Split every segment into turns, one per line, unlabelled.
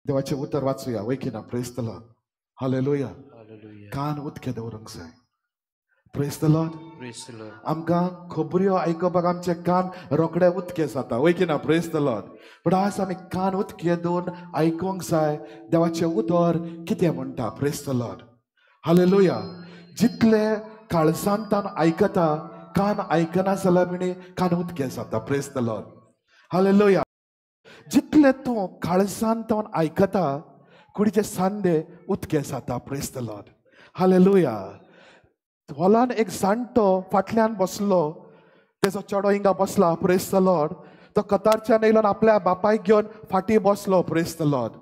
देवाचे उतर वाचूया वैकिना praise the Lord hallelujah
Hallelujah.
कान उतके दवरूंक जाय praise the Lord
Praise the Lord.
आमकां खबऱ्यो आयकपाक आमचे कान रोखडे उतके जाता वैकिना प्रेज द लॉर्ड पण आज आमी कान उतके दवरून आयकूंक जाय देवाचे उतर कितें म्हणटा प्रेज द लॉर्ड हालेलुया जितले काळजांतान आयकता कान आयकना जाल्यार बिणी कान उतके जाता प्रेज द लॉर्ड हालेलुया जितले तूं काळजांतान आयकता कुडीचे सांदे उतके जाता प्रेज द लॉर्ड हालेलुया हॉलान एक जाणटो फाटल्यान बसलो तेजो चेडो हिंगा बसला प्रेज द लॉर्ड तो कतारच्यान येयलो आपल्या बापायक घेवन फाटी बसलो प्रेज द लॉर्ड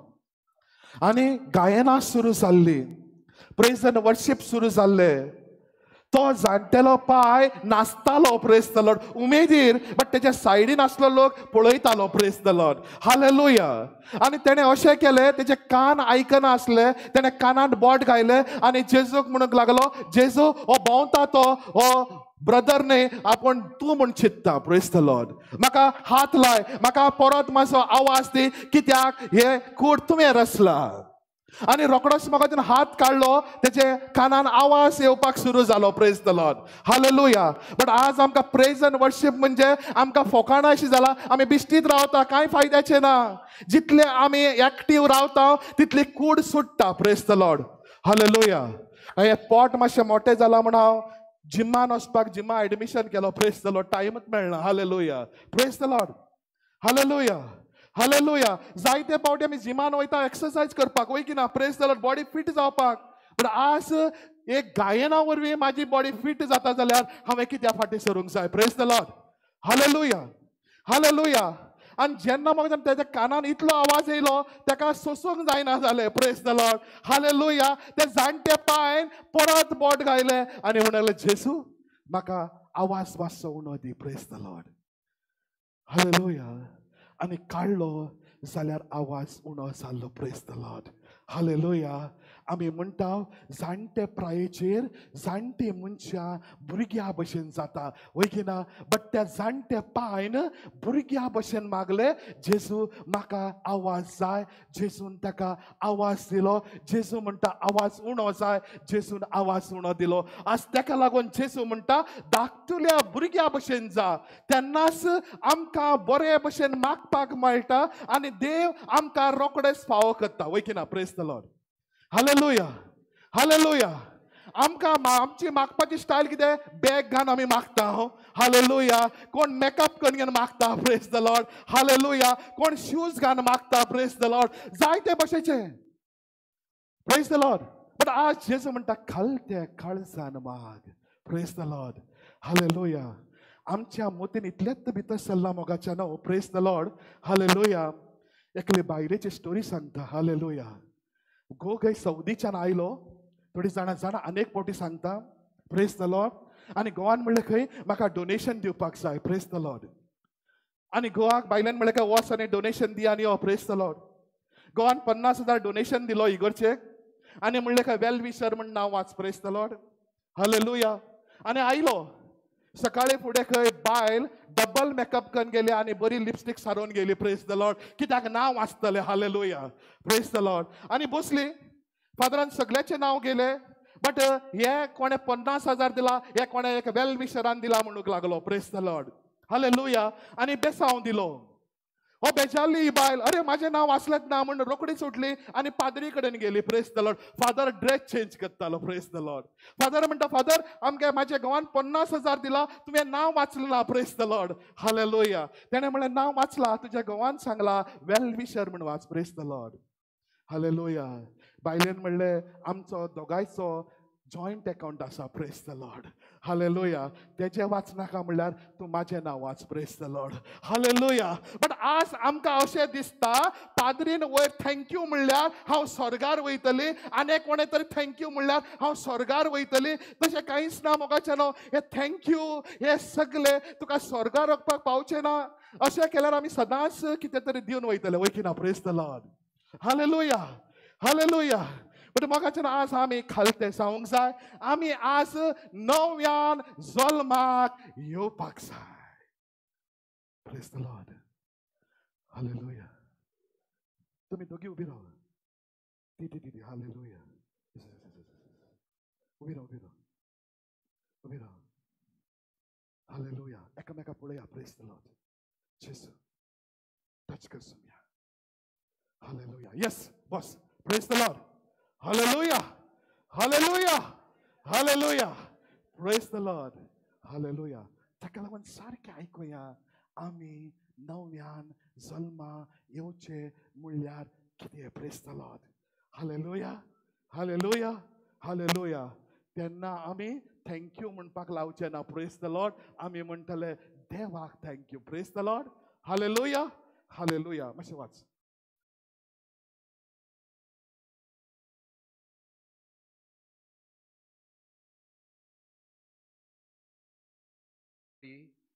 आनी गायनां सुरू जाल्ली प्रेज एंड वर्शीप सुरू जाल्ले तो जाणटेलो पाय नाचतालो प्रेज द लॉर्ड उमेदीर बट तेच्या सायडीन आसलो लोक पळयतालो प्रेज द लॉर्ड हालेलुया आनी तेणें अशें केलें तेचे कान आयकना आसले तेणें कानांत बोट घायलें आनी जेजूक म्हणूंक लागलो जेजू हो भोंवता तो हो ब्रदर न्ही आपूण तूं म्हूण चित्ता प्रेज द लॉर्ड म्हाका हात लाय म्हाका परत म्हाजो आवाज दी कित्याक हे कूड तुवें रचला आनी रोकडोच म्हाका तिणें हात काडलो तेचे कानान आवाज येवपाक सुरू जालो praise the Lord hallelujah but आज आमकां प्रेज एंड वर्शीप म्हणजे आमकां फोकाणां अशी जाला आमी बिश्टीत रावता कांय फायद्याचें ना जितले आमी एक्टीव रावता तितली कूड सुट्टा प्रेज द लॉर्ड हालेलुया हें पोट मातशें मोटें जालां म्हण हांव जिमान वचपाक जिमा एडमिशन केलो प्रेज द लॉर्ड टायमूच मेळना hallelujah praise the Lord hallelujah hallelujah जायते फावटी आमी जिमान वयता एक्सरसायज करपाक वय की ना praise the Lord body fit जावपाक पण आज एक गायना वरवीं म्हाजी बॉडी फिट जाता जाल्यार हांवें कित्या फाटी सरूंक जाय praise the Lord hallelujah hallelujah आनी जेन्ना म्हाका तेज्या कानान इतलो आवाज येयलो तेका सोसूंक जायना जालें प्रेज द लॉर्ड हालेलुया ते जाणटे पायन परत बोट घायलें आनी म्हणलें जेजू म्हाका आवाज मातसो उणो दी प्रेज द लॉर्ड हालेलुया आनी काडलो जाल्यार आवाज उणो जाल्लो प्रेज द लॉर्ड हालेलुया आमी म्हणटा जाणटे प्रायेचेर जाणटी मनशां भुरग्या भशेन जाता वय की ना बट त्या जाणट्या पायन भुरग्या भशेन मागले जेजू म्हाका आवाज जाय जेजून ताका आवाज दिलो जेजू म्हणटा आवाज उणो जाय जेजून आवाज उणो दिलो आज ताका लागून जेजू म्हणटा धाकटुल्या भुरग्या भशेन जा तेन्नाच आमकां बरे भशेन मागपाक मेळटा आनी देव आमकां रोखडेच फावो करता वय की ना praise the Lord hallelujah hallelujah आमकां आमची मागपाची स्टायल कितें बॅग घालून आमी मागता हालेलुया कोण मेकअप करून घेवन मागता प्रेज द लॉर्ड हालेलुया कोण शूज घालून मागता प्रेज द लॉर्ड जायते भशेचे प्रेज द लॉर्ड बट आज जेजू म्हणटा खालते काळजान माग प्रेज द लॉर्ड हालेलुया आमच्या मोतीन इतलेच भितर सरला मोगाच्या न्हू प्रेज द लॉर्ड हालेलुया एकले बायलेची स्टोरी सांगता हालेलुया गो खंय सौदीच्यान आयलो थोडी जाणां अनेक फावटी सांगता प्रेज द लॉर्ड आनी गोवान म्हणलें खंय म्हाका डोनेशन दिवपाक जाय प्रेज द लॉर्ड आनी गोवाक बायलेन म्हणलें काय वच आनी डोनेशन दी आनी यो प्रेज द लॉर्ड गोवान 50,000 डोनेशन दिलो इगोर्चेक आनी म्हणलें काय वेल विशर म्हण नांव वाच प्रेज द लॉर्ड हालेलुया आनी आयलो सकाळी फुडें खंय बायल डबल मेकअप करून गेली आनी बरी लिपस्टीक सारोवन गेली प्रेज द लॉर्ड कित्याक नांव वाचतलें हालेलुया प्रेज द लॉर्ड आनी बसली फादरान सगळ्याचें नांव गेलें बट हे कोणें 50,000 दिला हे कोणें एक वेल विशरान दिला म्हणूंक लागलो प्रेज द लॉर्ड हालेलुया आनी बेसांव दिलो हो बेजारली ही बायल अरे म्हाजें नांव वाचलेंच ना म्हणून रोखडीच उठली आनी पाद्री कडेन गेली praise the Lord father dress change करतालो प्रेज द लॉर्ड फादर म्हणटा फादर आमगे म्हाजे गोवान 50,000 दिला तुवें नांव वाचलें ना प्रेज द लॉर्ड हालेलुया तेणें म्हणलें नांव वाचलां तुज्या गोवान सांगलां वेल विशर म्हण वाच प्रेज द लॉर्ड हालेलुया बायलेन म्हणलें आमचो दोगांयचो जॉयंट अकाउंट आसा प्रेज द लॉर्ड हालेलुया तेजें वाचनाका म्हणल्यार तूं म्हाजें नांव वाच praise the Lord hallelujah but आज आमकां अशें दिसता पाद्रीन वयर थँक्यू म्हणल्यार हांव स्वर्गार वयतली आनी कोणें तरी थँक्यू म्हणल्यार हांव स्वर्गार वयतली तशें कांयच ना मोगाचें न्हू हे थँक्यू हे सगळे तुका स्वर्गार वचपाक पावचें ना अशें केल्यार आमी सदांच कितें तरी दिवन वयतले वय की ना praise the Lord hallelujah hallelujah but मोगाचें आज आमी खालते जावंक जाय आमी आज नव्यान जल्माक येवपाक जाय प्रेज द लॉर्ड हालेलुया तुम्ही दोघी उभी राहा. ती हालेलुया. उभी राहा, उभी राहा, उभी राहा. हालेलुया. एकामेका पुढे या. Praise the Lord. जेसू टच कर सुमिया. Hallelujah. Yes boss. Praise the Lord. Hallelujah. Hallelujah. Hallelujah. Praise the Lord. Hallelujah. ताका लागून सारखें ऐकूया. आमी नव्यान जल्मा येवचे म्हणल्यार कितें. Praise the Lord. Hallelujah. Hallelujah. Hallelujah. तेन्ना आमी थँक्यू म्हणपाक लावचे ना. Praise the Lord. आमी म्हणटले देवाक thank you. Praise the Lord. Hallelujah. Hallelujah. मातशें वाच.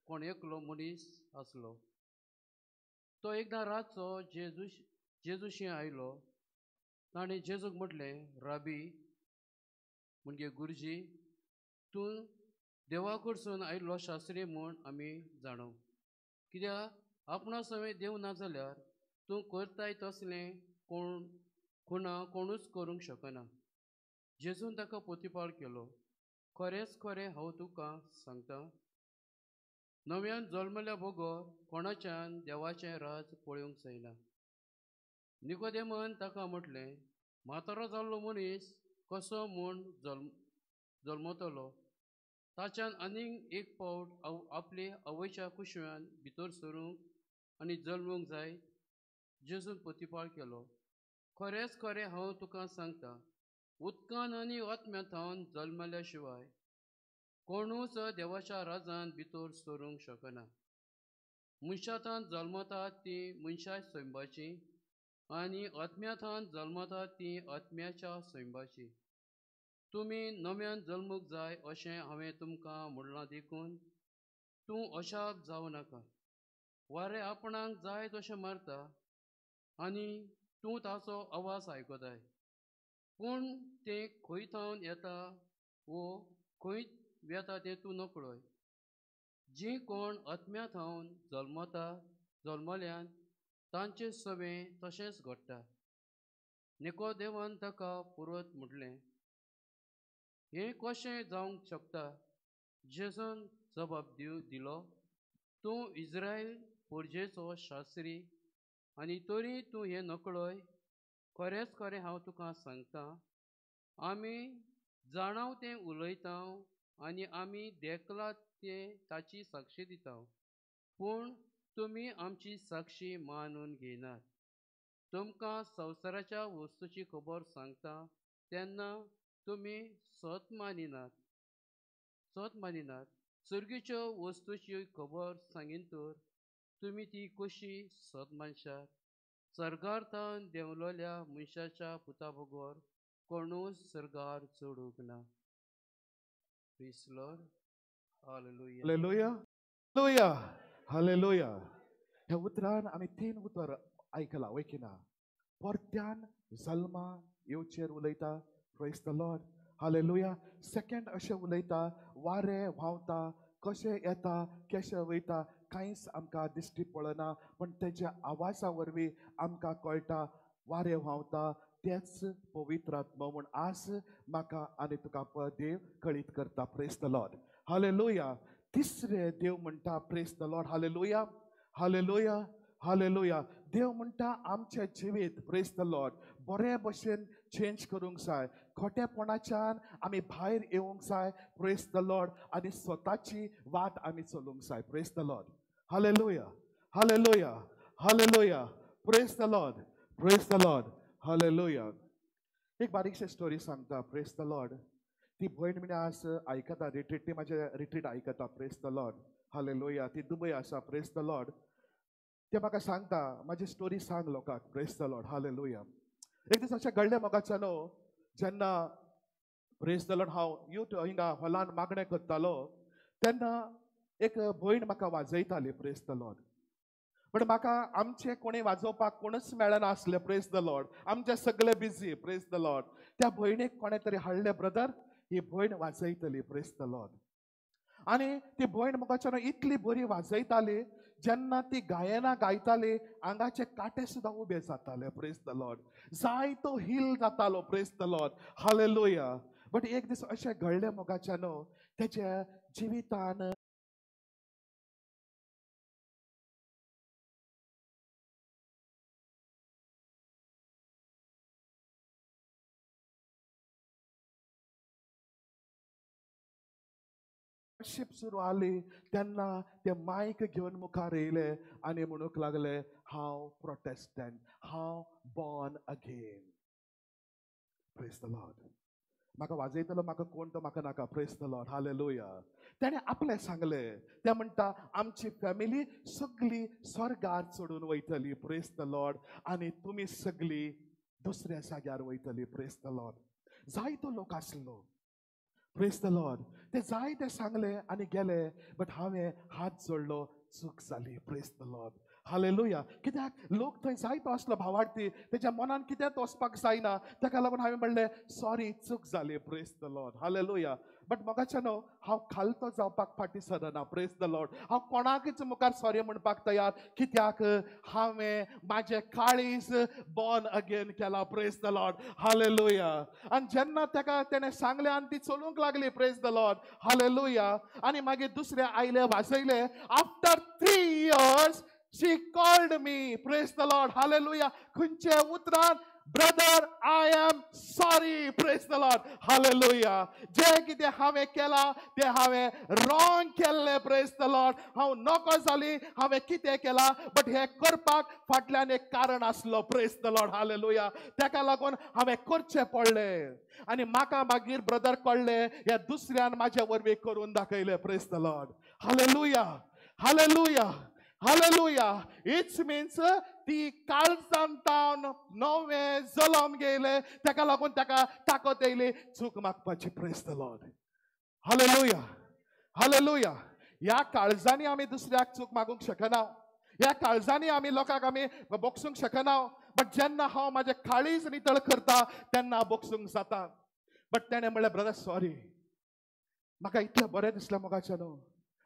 कोण एकलो मनीस आसलो. तो एकदां रातचो जेजूशी आयलो. ताणें जेजूक म्हटलें, राबी म्हणजे गुरुजी, तूं देवा कडसून आयिल्लो शास्त्री म्हूण आमी जाणव. कित्याक आपणा समेत देव ना जाल्यार तूं करताय तसलें कोणूच करूंक शकना. जेजून ताका पोतिपाळ केलो. खरेंच खरें हांव तुका सांगता, नव्यान जल्मल्या बगर कोणाच्यान देवाचें राज पळोवंक जायना. निकोदेमान ताका म्हटलें, म्हातारो जाल्लो मनीस कसो म्हूण जल्मतलो. ताच्यान आनीक एक फावट आपले आवयच्या कुशव्यान भितर सरूंक आनी जल्मूंक जाय. जेजून प्रतिपाळ केलो. खरेंच खरें हांव तुका सांगता, उदकान आनी आत्म्यांतल्यान जल्मल्या शिवाय कोणूच देवाच्या राजान भितर सरूंक शकना. मनशांतल्यान जल्मतात ती मनशा सैमाची आनी आत्म्यांतल्यान जल्मतात ती आत्म्याच्या सैमाची. तुमी नव्यान जल्मूंक जाय अशें हांवें तुमकां म्हणलां देखून तूं अशाप जावं नाका. वारें आपणाक जाय तशें मारता आनी तूं ताचो आवाज आयकताय, पूण तें खंयथावन येता वो खंय वेता तें तूं नकळय. जीं कोण आत्म्यांतल्यान जल्मल्यान तांचें सगळें तशेंच घडटा. निकोदेमान ताका परत म्हटलें, हें कशें जावंक शकता? जेजून जबाब दिलो, तूं इस्रायल परजेचो शास्त्री आनी तरी तूं हें नकळय. खरेंच खरें हांव तुका सांगता, आमी जाणाव तें उलयता आनी आमी देखलात तें ताची साक्षी दिता, पूण तुमी आमची साक्षी मानून घेयनात. तुमकां संवसाराच्या वस्तूची खबर सांगता तेन्ना तुमी सत मानिनात. सर्गीच्यो वस्तूची खबर सांगीन तर तुमी ती कशी सत मानशात. सर्गार्थान देंवलोल्या मनशाच्या पुता बगर कोणूच सर्गार चडूंक ना. Praise the Lord. Hallelujah.
Hallelujah. Hallelujah. Hallelujah. ह्या उतरान आमी 3 उतर आयकला वयकिना. परत्यान जल्मा येवचेर उलयता. Praise the Lord. Hallelujah. Second अशें उलयता, वारें व्हांवता, कशें येता कशें वयता कांयच आमकां दिश्टी पडना, पण तेच्या आवाजा वरवीं आमकां कळटा वारें व्हांवता तेच पवित्र आत्मा म्हूण आज म्हाका आनी तुका देव कळीत करता. Praise the Lord. हालेलुया. तिसरें देव म्हणटा praise the Lord. Hallelujah. Hallelujah. Hallelujah. देव म्हणटा आमचे जिवीत प्रेज द लॉर्ड बरे भशेन चेंज करूंक जाय. खोटेपणाच्यान आमी भायर येवंक जाय. Praise the Lord. आनी स्वताची वाट आमी चलूंक जाय. Praise the Lord. Hallelujah. Hallelujah. Hallelujah. Praise the Lord. Praise the Lord. Hallelujah. एक बारीकशी स्टोरी सांगता. Praise the Lord. ती भयण म्हणे आज आयकता रिट्रीट. ती माझे रिट्रीट आयकता. Praise the Lord. हालेलुया. ती दुबय आसा. Praise the Lord. ते म्हाका सांगता माझी स्टोरी सांग लोकांक. Praise the Lord. हालेलुया. एक दीस अशें घडलें म्हाका न्हू, जेन्ना प्रेज द लॉर्ड हांव हिंगा हॉलान मागणें करतालो तेन्ना एक भयण म्हाका वाजयताली. Praise the Lord. पण म्हाका आमचे कोणी वाजोवपाक कोणूच मेळनासलें. Praise the Lord. आमचे सगळे बिझी. Praise the Lord. त्या भयणीक कोणे तरी हाडलें, ब्रदर ही भयण वाजयतली. Praise the Lord. आनी ती भयण म्हाका इतली बरी वाजयताली जेन्ना ती गायनां गायताली आंगाचे काटे सुद्दां उबे जाताले प्रेज द लॉर्ड जायतो हील जातालो praise the Lord hallelujah but एक दीस अशें घडलें मोगाच्यान तेच्या जिवितान शिप सुरू आली तेन्ना ते मायक घेवन मुखार येयले आनी म्हणूंक लागले हांव प्रोटेस्टंट हांव born again praise the Lord म्हाका वाजयतलो म्हाका कोण तो म्हाका नाका प्रेज द लॉर्ड हालेलुया तेणे आपले सांगले ते म्हणटा आमची फॅमिली सगळी स्वर्गार चडून वयतली प्रेज द लॉर्ड आनी तुमी सगळी दुसऱ्या जाग्यार वयतली प्रेज द लॉर्ड जायतो लोक आसलो प्रेज द लॉर्ड ते जायते सांगले आनी गेले बट हांवें हात जोडलो चूक जाली प्रेज द लॉर्ड हालेलुया कित्याक लोक थंय जायतो आसलो भावार्थी तेच्या मनान कितेंच वचपाक जायना ताका लागून हांवें म्हणलें सॉरी चूक जाली praise the Lord hallelujah but मोगाच्या न्हू हांव खालतो जावपाक फाटी सरना प्रेज द लॉर्ड हांव कोणाकच मुखार सॉरी म्हणपाक तयार कित्याक हांवें म्हाजें काळीज बॉर्न अगेन केला प्रेज द लॉर्ड हालेलुया आनी जेन्ना ताका तेणें सांगलें आनी ती चलूंक लागली प्रेज द लॉर्ड हालेलुया आनी मागीर दुसरे आयले वाजयले after 3 years she called me praise the lord hallelujah खंयचे उतरान brother I am sorry praise the lord hallelujah जे कितें हांवें केला ते हांवें रॉंग केल्लें praise the lord हांव नोको जाली हांवें कितें केला बट हे करपाक फाटल्यान एक कारण आसलो praise the lord hallelujah ताका लागून हांवें करचें पडलें आनी म्हाका मागीर ब्रदर कळ्ळें ह्या दुसऱ्यान म्हाजे वरवीं करून दाखयलें praise the lord hallelujah hallelujah Hallelujah. It means ती काळजान तावन नवे जलम गेले ताका लागून ताका ताकद येयली चूक मागपाची praise the Lord hallelujah hallelujah ह्या काळजांनी आमी दुसऱ्याक चूक मागूंक शकना ह्या काळजांनी आमी लोकांक आमी बोगसूंक शकना बट जेन्ना हांव म्हाजें काळीज नितळ करता तेन्ना बोगसूंक जाता बट तेणें म्हणलें ब्रदर सॉरी म्हाका इतलें बरें दिसलें मोगाचें न्हू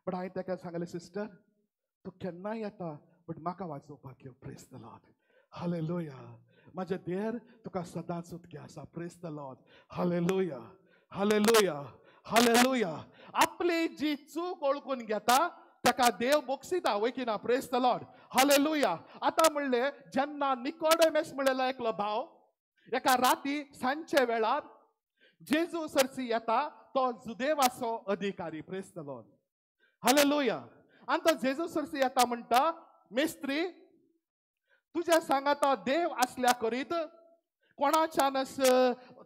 बट हांवें ताका सांगलें सिस्टर तू केन्नाय येता बट म्हाका वाजोवपाक यो प्रेज द लॉर्ड हालेलुया म्हाजे देर तुका सदांच उतके आसा praise the Lord hallelujah hallelujah hallelujah आपली जी चूक ओळखून घेता ताका देव बोगसिता वय की ना प्रेज द लॉर्ड हालेलुया आतां म्हणलें जेन्ना निकोडेमेस म्हणलेलो एकलो भाव एका राती सांजचे वेळार जेजू सरसी येता तो जुदेवाचो अधिकारी प्रेज द लॉर्ड हालेलुया आनी तो जेजू सरसी येता म्हणटा मेस्त्री तुज्या सांगाता देव आसल्या करीत कोणाच्यानच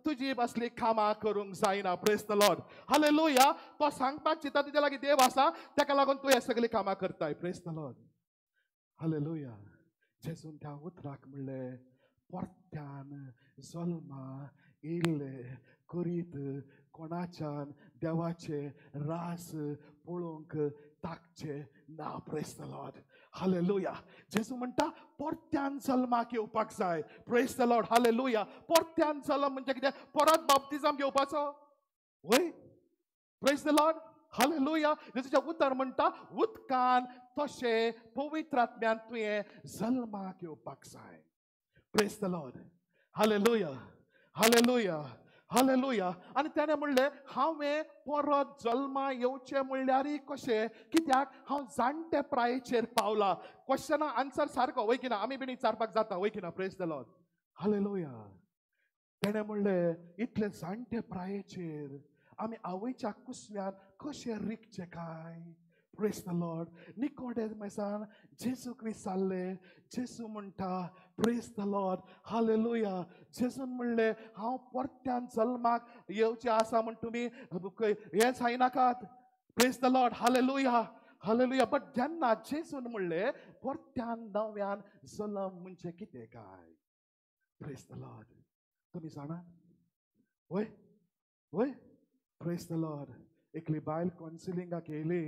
तुजी असली कामां करूंक जायना प्रेज द लॉर्ड हालेलुया तो सांगपाक चिता तुज्या लागीं देव आसा ताका लागून तूं हे सगळी कामां करताय प्रेज द लॉर्ड हालेलुया जेजून त्या उतराक म्हणलें परत्यान जल्मा येयल्ले करीत कोणाच्यान देवाचे रास पळोवंक ताकचे ना प्रेज द लॉर्ड हालेलुया जेजू म्हणटा परत्यान जल्माक येवपाक जाय प्रेज द लॉर्ड हालेलुया परत्यान जल्म म्हणजे कितें परत बाप्तिजम घेवपाचो वय प्रेज द लॉर्ड हालेलुया जेजूचें उतर म्हणटा उदकान तशें पवित्र आत्म्यान तुवें जल्माक येवपाक जाय praise the Lord hallelujah hallelujah hallelujah आनी ताणें म्हणलें हांवें परत जल्मा येवचें म्हणल्यारय कशें कित्याक हांव जाणटे प्रायेचेर पावला क्वेश्चना आन्सर सारको वय की ना आमी बीन विचारपाक जाता वय की ना प्रेज द लॉर्ड हालेलुया ताणें म्हणलें इतले जाणटे प्रायेचेर आमी आवयच्या कुसव्यान कशें रिगचें काय प्रेज द लॉर्ड निकोडेमेसान जेजूक विचारलें जेजू म्हणटा प्रेज द लॉर्ड हालेलुया जेजून म्हणलें हांव परत्यान जल्माक येवचें आसा म्हण तुमी हें जायनाकात praise the Lord hallelujah hallelujah but जेन्ना जेजून म्हणलें परत्यान नव्यान जल्म म्हणजे कितें काय प्रेज द लॉर्ड तुमी जाणात वय वय प्रेज द लॉर्ड एकली बायल कावन्सिलिंगाक येयली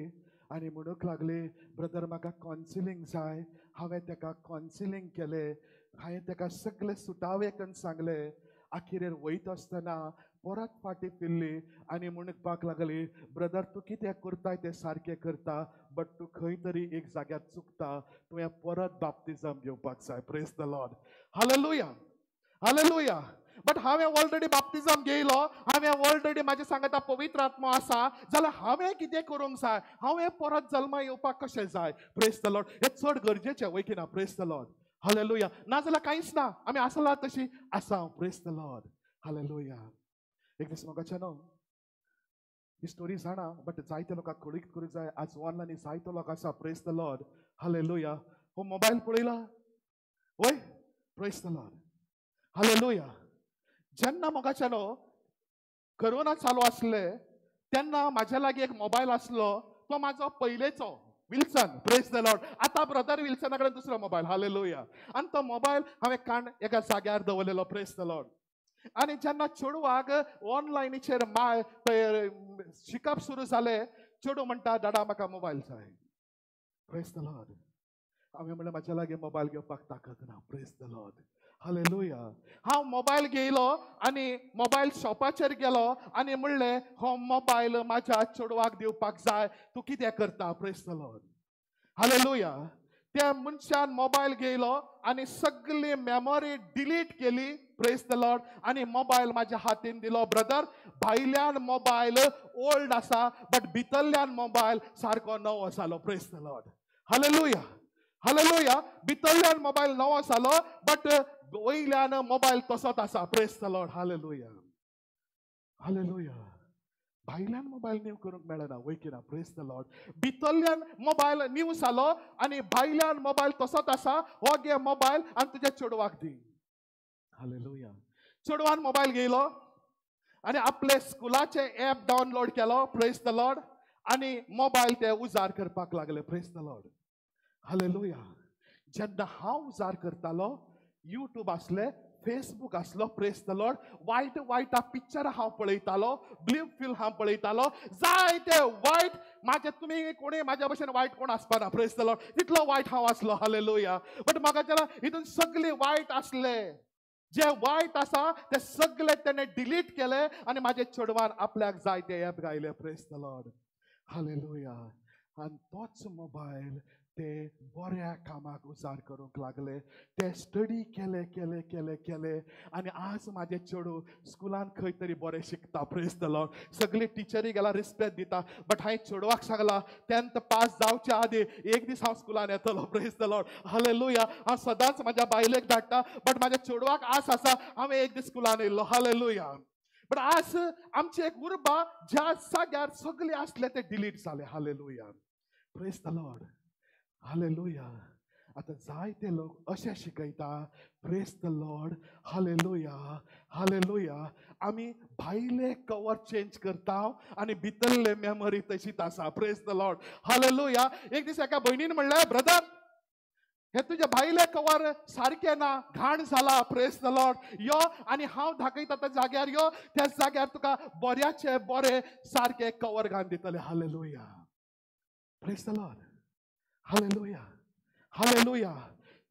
आनी म्हणूंक लागली ब्रदर म्हाका कावन्सिलींग जाय हांवें ताका कावन्सिलींग केलें हांवें ताका सगळे सुटावे करून सांगलें आखिरेर वयता आसतना परत फाटी फिरली आनी म्हणपाक लागली, ब्रदर तूं कितें करताय तें सारकें करता, बट तूं खंय तरी एक जाग्यार चुकता, तुवें परत बाप्तिजम घेवपाक जाय. Praise the Lord. Hallelujah, hallelujah. But हांवें ऑलरेडी बाप्तिजम घेयलो, हांवें ऑलरेडी म्हाजे सांगता पवित्र आत्मा आसा, जाल्यार हांवें कितें करूंक जाय? हांवें परत जल्मा येवपाक कशें जाय? Praise the Lord. हें चड गरजेचें वय की ना? Praise the Lord. हालेलुया. नाजाल्यार कांयच ना, आमी आसला तशी आसा. Praise the Lord. हालेलुया. एक दीस म्हाका न्हू ही स्टोरी जाणा, बट जायते लोकांक कळीत करूंक जाय. आज ऑनलायन जायतो लोक आसा. Praise the Lord. हालेलुया. हो मोबायल पळयला वय? Praise the Lord. हालेलुया. जेन्ना म्हाका न्हू कोरोना चालू आसले तेन्ना म्हाज्या लागीं एक मोबायल आसलो, तो म्हाजो पयलेचो विल्सन. Praise the Lord. आतां ब्रदर विल्सना कडेन दुसरो मोबायल. हालेलुया. आनी तो मोबायल हांवें काण एका जाग्यार दवरलेलो. Praise the Lord. आनी जेन्ना चेडवाक ऑनलायनीचेर शिकप सुरू जालें, चेडूं म्हणटा डाडा म्हाका मोबायल जाय. Praise the Lord. हांवें म्हणलें म्हाज्या लागीं मोबायल घेवपाक ताकत ना. Praise the Lord. हालेलुया. हांव मोबायल घेयलो आनी मोबायल शॉपाचेर गेलो आनी म्हणलें हो मोबायल म्हाज्या चेडवाक दिवपाक जाय, तूं कितें करता? Praise the Lord. हालेलुया. त्या मनशान मोबायल घेयलो आनी सगळी मेमोरी डिलीट केली. Praise the Lord. आनी मोबायल म्हाज्या हातीन दिलो. ब्रदर, भायल्यान मोबायल ओल्ड आसा, बट भितरल्यान मोबायल सारको नवो जालो. Praise the Lord. Hallelujah. Hallelujah. भितरल्यान मोबायल नवो जालो, बट वयल्यान मोबायल तसोच आसा. Praise the Lord. Hallelujah. Hallelujah. भायल्यान मोबायल न्यू करूंक मेळना. वय की ना? Praise the Lord. भितरल्यान मोबायल न्यू जालो आनी भायल्यान मोबायल तसोच आसा. हो घे मोबायल आनी तुज्या चेडवाक दी. हालेलुया. चेडवान मोबायल घेयलो आनी आपले स्कुलाचे ऍप डावनलोड केलो. Praise the Lord. आनी मोबायल ते उजार करपाक लागले. Praise the Lord. हालेलुया. जेन्ना हांव उजार करतालो, यूट्यूब आसले, फेसबूक आसलो. Praise the Lord. वायट वायटा पिक्चर हांव पळयतालो, ब्लीम फिल्म हांव पळयतालो. जायते वायट म्हाजे, तुमी कोणी म्हाज्या भशेन वायट कोण आसपाना. Praise the Lord. तितलो वायट हांव आसलो. हालेलुया. बट म्हाका हितून सगळे वायट आसले. जे वायट आसा ते सगळे तेणे डिलीट केले आनी म्हाजे चेडवान आपल्याक जाय ते ऍप गायले. Praise the Lord. हालेलुया. आनी तोच मोबायल ते बऱ्या कामाक उजार करूंक लागले. ते स्टडी केले केले केले केले आनी आज म्हाजे चेडूं स्कुलान खंय तरी बरें शिकता. Praise the Lord. सगळी टिचरी गेला रिस्पेक्ट दिता. बट हांवें चेडवाक सांगला 10th पास जावच्या आदी एक दीस हांव स्कुलान येतलो. Praise the Lord. हालेलुया. हांव सदांच म्हाज्या बायलेक धाडटा, बट म्हाज्या चेडवाक आस आसा हांवें एक दीस स्कुलान येयल्लो. हालेलुया. बट आज आमची एक उर्बा ज्या जाग्यार सगळे आसले ते डिलीट जाले. Hallelujah. Praise the Lord. Hallelujah. आतां जायते लोक अशें शिकयता. Praise the Lord. Hallelujah. Hallelujah. आमी भायले कवर चेंज करता आनी भितरले मेमरी तशीच आसा. Praise the Lord. हालेलुया. एक दीस एका भयणीन म्हणलें, ब्रदर हे तुझे भायले कवर सारखे ना, घाण जाला. Praise the Lord. यो आनी हांव दाखयता त्या जाग्यार यो, त्या जाग्यार तुका बऱ्याचे बरे सारखे कवर घालून दितले. Hallelujah. Praise the Lord. Hallelujah. Hallelujah.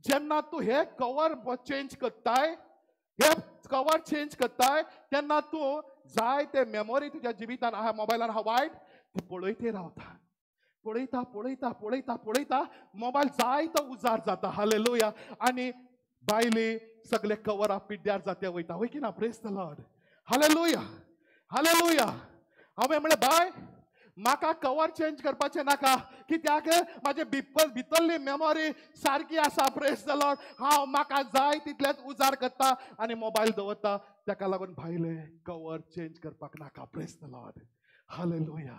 जेन्ना तूं हे कवर चेंज करताय, हे कवर चेंज करताय, तेन्ना तूं जाय ते मेमोरी तुज्या जिवितान आहा, मोबायलान आहा वायट, ती पळयते रावता. पळयता पळयता पळयता पळयता मोबायल जायतो उजार जाता. हालेलुया. आनी बायली सगळे कवरां पिड्ड्यार जाते वयता. वय की ना? Praise the Lord. Hallelujah. Hallelujah. हांवें म्हणलें बाय, म्हाका कवर चेंज करपाचें नाका, कित्याक म्हाजे भितरली मेमोरी सारकी आसा. Praise the Lord. हांव म्हाका जाय तितलेच उजार करता आनी मोबायल दवरता. ताका लागून भायले कवर चेंज करपाक नाका. Praise the Lord. हालेलुया.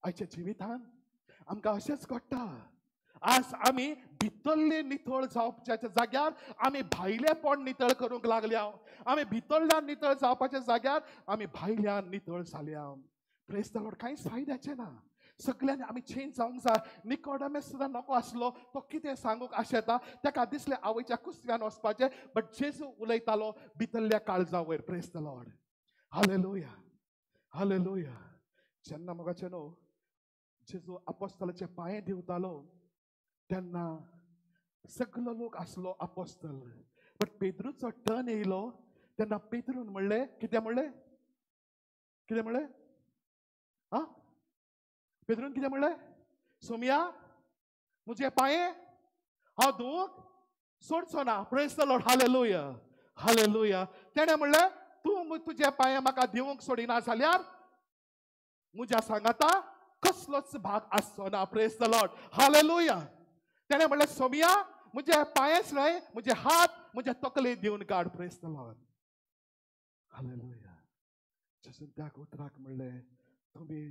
आयच्या जिवितान आमकां अशेंच घडटा. आज आमी भितरली नितळ जावपाच्या जाग्यार आमी भायलेपण नितळ करूंक लागल्या. आमी भितरल्यान नितळ जावपाच्या जाग्यार आमी भायल्यान नितळ जाल्या. Praise the Lord. कांयच फायद्याचें ना. सगळ्यांनी आमी चेंज जावंक जाय. निकोडेमस सुद्दां नको आसलो, तो कितें सांगूंक आशेता. ताका दिसलें आवयच्या कुस्त्यान वचपाचें, बट जेजू उलयतालो भितरल्या काळजा वयर. Praise the Lord. Hallelujah. Hallelujah. जेन्ना म्हाका न्हू जेजू अपोस्तलाचे पांये दिवतालो तेन्ना सगळो लोक आसलो अपोस्तल, बट पेद्रूचो टर्न येयलो तेन्ना पेद्रून म्हणले, कितें म्हणलें? कितें म्हणलें? आ पेद्रून कितें म्हणलें? सोमिया, मुझे पांये हांव धुवंक सोडचो ना. Praise the Lord. Hallelujah, hallelujah. तेणें म्हणलें, तूं तुजे पांये म्हाका दिवंक सोडिना जाल्यार म्हज्या सांगाता कसलोच भाग आसचो ना. Praise the Lord. हालेलुया. तेणें म्हणलें, सोमिया, मुझे पांयेच न्हय, मुझे हात, मुझे तकले दिवन काड. Praise the Lord. हालेलुया. जेसून त्या उतराक म्हणलें, तुमी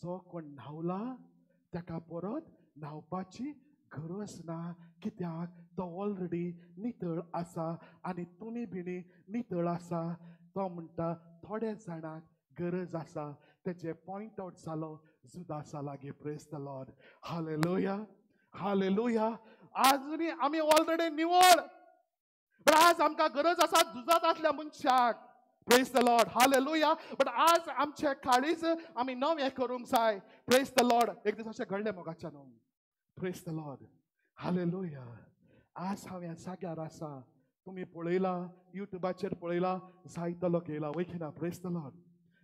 जो कोण न्हावला ताका परत न्हावपाची गरज ना, कित्याक तो ऑलरेडी नितळ आसा आनी तुमी बिणी नितळ आसा. तो म्हणटा थोड्या जाणांक गरज आसा. तेजे पॉइंट आउट जालो जुदासा लागीं. Praise the Lord. Hallelujah, hallelujah. आजुनी आमी ऑलरेडी निवळ, पण आज आमकां गरज आसा जुदांतल्या मनशाक. Praise the Lord. Hallelujah. But आज आमचे काळीज आमी नवें करूंक जाय. Praise the Lord. एक दीस अशें घडलें मोगाच्या न्हू. Praise the Lord. हालेलुया. आज हांव ह्या जाग्यार आसा. तुमी पळयला, युट्यूबाचेर पळयला, जायतो लोक येयला. वयखिना. Praise the Lord.